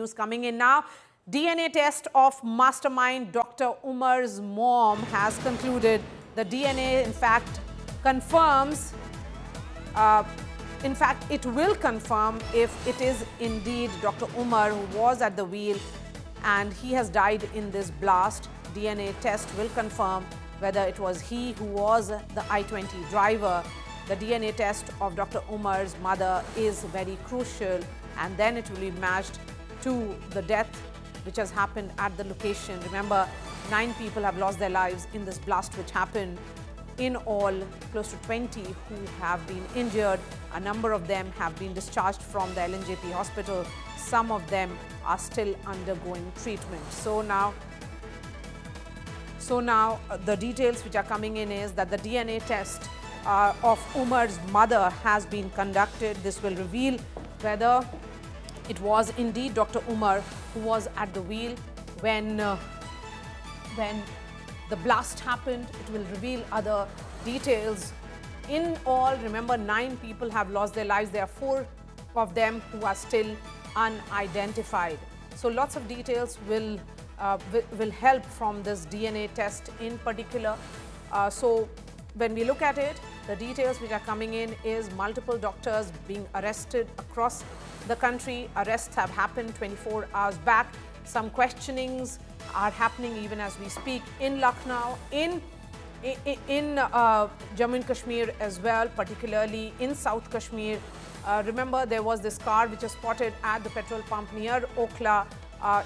News coming in now. DNA test of Mastermind Dr. Umar's mom has concluded. The DNA, in fact, confirms, it will confirm if it is indeed Dr. Umar who was at the wheel and he has died in this blast. DNA test will confirm whether it was he who was the I-20 driver. The DNA test of Dr. Umar's mother is very crucial, and then it will be matched to the death which has happened at the location. Remember, 9 people have lost their lives in this blast which happened. In all, close to 20 who have been injured. A number of them have been discharged from the LNJP Hospital. Some of them are still undergoing treatment. So now the details which are coming in is that the DNA test of Umar's mother has been conducted. This will reveal whether it was indeed Dr. Umar who was at the wheel when the blast happened. It will reveal other details. In all, remember, 9 people have lost their lives. There are 4 of them who are still unidentified. So lots of details will help from this DNA test in particular. So when we look at it, the details which are coming in is multiple doctors being arrested across the country. Arrests have happened 24 hours back. Some questionings are happening even as we speak in Lucknow, in Jammu and Kashmir as well, particularly in South Kashmir. Remember, there was this car which was spotted at the petrol pump near Okhla.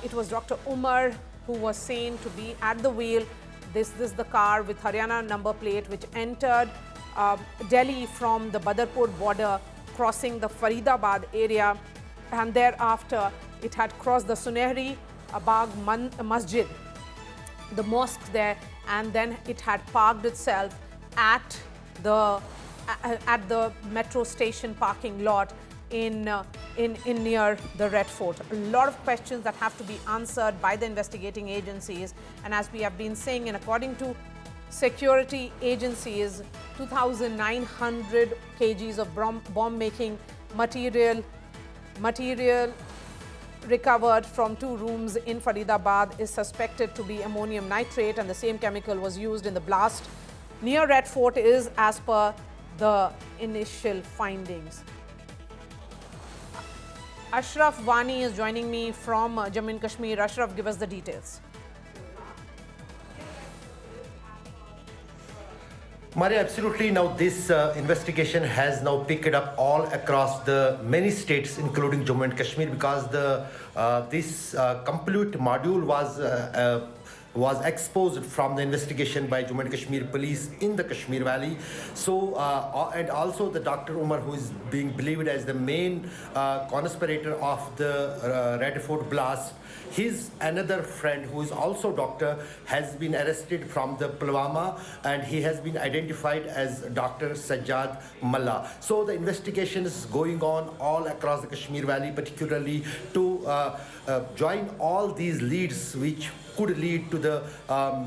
It was Dr. Umar who was seen to be at the wheel. This is the car with Haryana number plate which entered Delhi from the Badarpur border, crossing the Faridabad area, and thereafter it had crossed the Sunehri Bagh Masjid, the mosque there, and then it had parked itself at the metro station parking lot in near the Red Fort. A lot of questions that have to be answered by the investigating agencies, and as we have been saying, and according to security agencies, 2,900 kgs of bomb-making material recovered from 2 rooms in Faridabad is suspected to be ammonium nitrate, and the same chemical was used in the blast near Red Fort is as per the initial findings. Ashraf Wani is joining me from Jammu and Kashmir. Ashraf, give us the details. Maria, absolutely. Now this investigation has now picked up all across the many states, including Jammu and Kashmir, because this complete module was exposed from the investigation by Jammu and Kashmir police in the Kashmir Valley. So, and also the Dr. Umar, who is being believed as the main conspirator of the Red Fort blast, his another friend, who is also doctor, has been arrested from the Pulwama, and he has been identified as Dr. Sajjad Mullah. So the investigation is going on all across the Kashmir Valley, particularly to join all these leads which could lead to the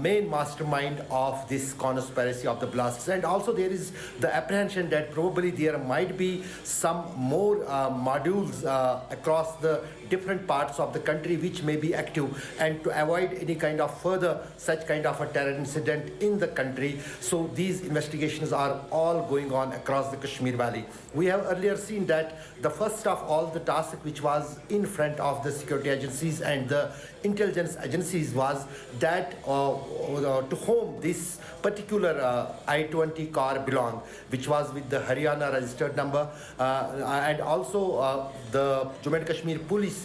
main mastermind of this conspiracy of the blasts. And also there is the apprehension that probably there might be some more modules across the different parts of the country which may be active, and to avoid any kind of further such kind of a terror incident in the country. So these investigations are all going on across the Kashmir Valley. We have earlier seen that the first of all the task which was in front of the security agencies and the intelligence agencies was that to whom this particular I-20 car belonged, which was with the Haryana registered number, and also the Jammu and Kashmir police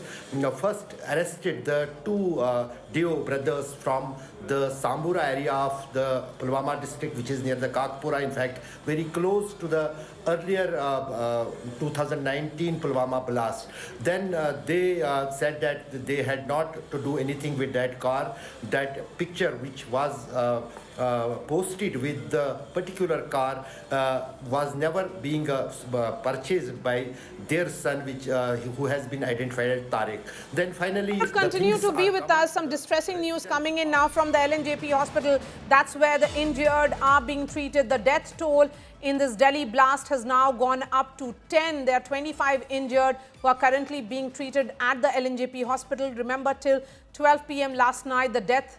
first arrested the 2 Dio brothers from the Sambura area of the Pulwama district, which is near the Kakpura, in fact very close to the earlier 2019 Pulwama blast. Then they said that they had not to do anything with that car. That picture which was posted with the particular car was never being purchased by their son, which who has been identified Tariq. Then finally, Continue to be with us. Some distressing news coming in now from the LNJP Hospital. That's where the injured are being treated. The death toll in this Delhi blast has now gone up to 10. There are 25 injured who are currently being treated at the LNJP Hospital. Remember, till 12 p.m. last night, the death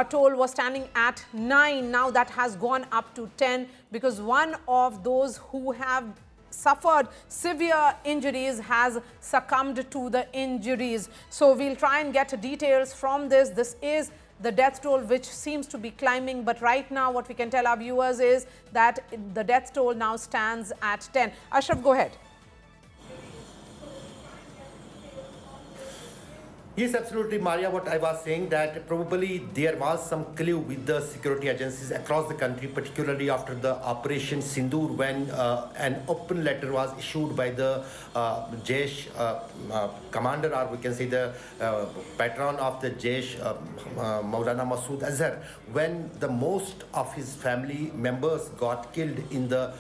toll was standing at 9. Now that has gone up to 10 because one of those who have suffered severe injuries has succumbed to the injuries. So we'll try and get details from this. This is the death toll which seems to be climbing, but right now what we can tell our viewers is that the death toll now stands at 10. Ashraf, go ahead. Yes, absolutely, Maria. What I was saying that probably there was some clue with the security agencies across the country, particularly after the Operation Sindoor, when an open letter was issued by the Jaish commander, or we can say the patron of the Jaish, Maulana Masood Azhar, when the most of his family members got killed in the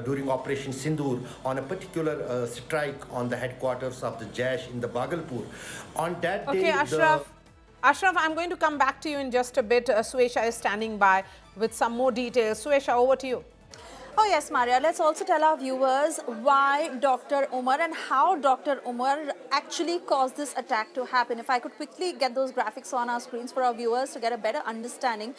during Operation Sindoor on a particular strike on the headquarters of the Jaish in the Bhagalpur. On that day, Ashraf, I'm going to come back to you in just a bit. Swesha is standing by with some more details. Swesha, over to you. Oh yes, Maria. Let's also tell our viewers why Dr. Umar and how Dr. Umar actually caused this attack to happen. If I could quickly get those graphics on our screens for our viewers to get a better understanding.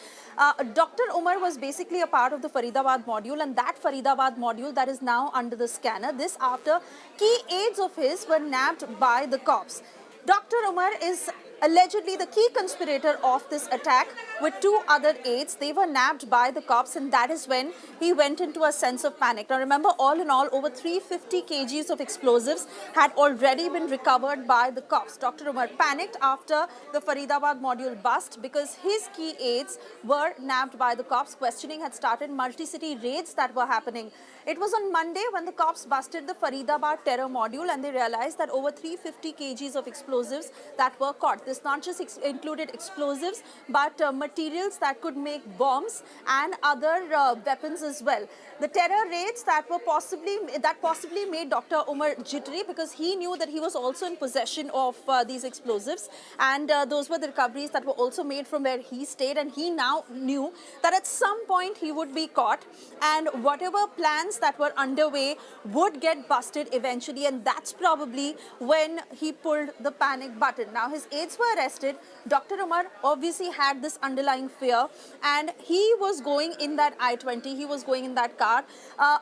Dr. Umar was basically a part of the Faridabad module, and that Faridabad module that is now under the scanner. This after key aides of his were nabbed by the cops. Dr. Umar is allegedly the key conspirator of this attack with two other aides. They were nabbed by the cops, and that is when he went into a sense of panic. Now remember, all in all, over 350 kgs of explosives had already been recovered by the cops. Dr. Umar panicked after the Faridabad module bust because his key aides were nabbed by the cops. Questioning had started, multi-city raids that were happening. It was on Monday when the cops busted the Faridabad terror module, and they realized that over 350 kgs of explosives that were caught. This not just included explosives, but materials that could make bombs and other weapons as well. The terror raids that possibly made Dr. Umar jittery because he knew that he was also in possession of these explosives, and those were the recoveries that were also made from where he stayed, and he now knew that at some point he would be caught, and whatever plans that were underway would get busted eventually, and that's probably when he pulled the panic button. Now his aides were arrested. Dr. Umar obviously had this underlying fear, and he was going in that I-20, he was going in that car.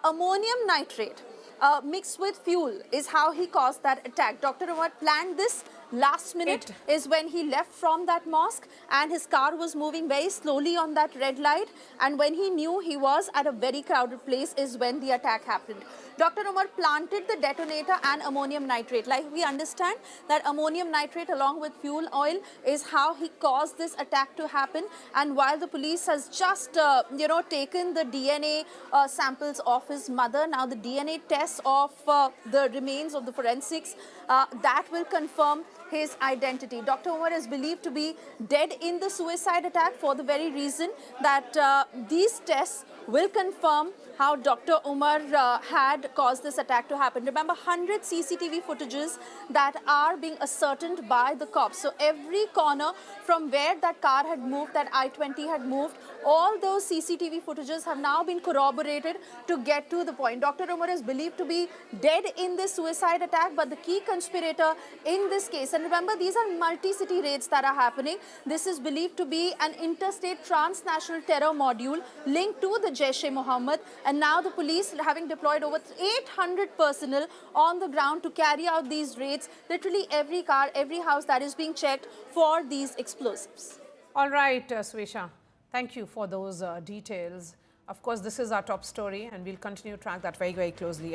Ammonium nitrate mixed with fuel is how he caused that attack. Dr. Umar planned this last minute is when he left from that mosque, and his car was moving very slowly on that red light, and when he knew he was at a very crowded place is when the attack happened. Dr. Umar planted the detonator and ammonium nitrate. Like we understand that ammonium nitrate along with fuel oil is how he caused this attack to happen, and while the police has just taken the DNA samples of his mother, now the DNA tests of the remains of the forensics that will confirm his identity. Dr. Umar is believed to be dead in the suicide attack for the very reason that these tests will confirm how Dr. Umar had caused this attack to happen. Remember, 100 CCTV footages that are being ascertained by the cops. So every corner from where that car had moved, that I-20 had moved, all those CCTV footages have now been corroborated to get to the point. Dr. Umar is believed to be dead in this suicide attack, but the key conspirator in this case, and remember, these are multi-city raids that are happening. This is believed to be an interstate transnational terror module linked to the Jaish-e-Mohammed, and now the police having deployed over 800 personnel on the ground to carry out these raids. Literally every car, every house that is being checked for these explosives. All right, Swesha, thank you for those details. Of course, this is our top story, and we'll continue to track that very, very closely.